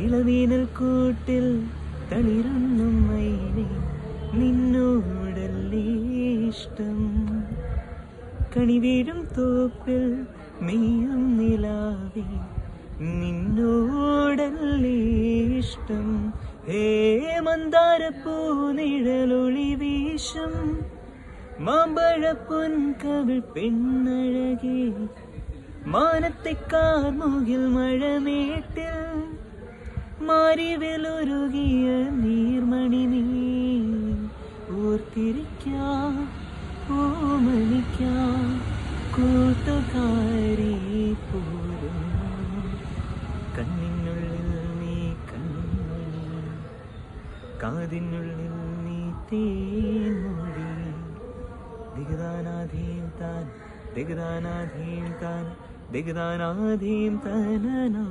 ഇളവീനൽ കൂട്ടിൽ തളിരുന്നും മൈനെ നിന്നോടല്ലേ ഇഷ്ടം. കണിവീഴും തോപ്പിൽ മെയ്യും നിലാവേ നിന്നോടല്ലേ ഇഷ്ടം. ഹേ മന്ദാരപ്പൂ നിഴലൊളി വീശും മാമ്പഴപ്പൊൻ കവിൾ പെണ്ണഴകേ, മാനത്തെക്കാർ മുകിൽ മഴമേട്ടിൽ മാരിവിലൊരുകിയ നീർമണി നീ ഓർത്തിരിക്കാം ഓമനിക്കാം കൂട്ടുകാരി പോലും. കണ്ണിനുള്ളിൽ നീ കൺമണി, കാതിനുള്ളിൽ നീ തേൻമൊഴി. ദിഗദാനാധീം താൻ ദിഗദാനാധീം താൻ ദിഗദാനാധീം തനനാ.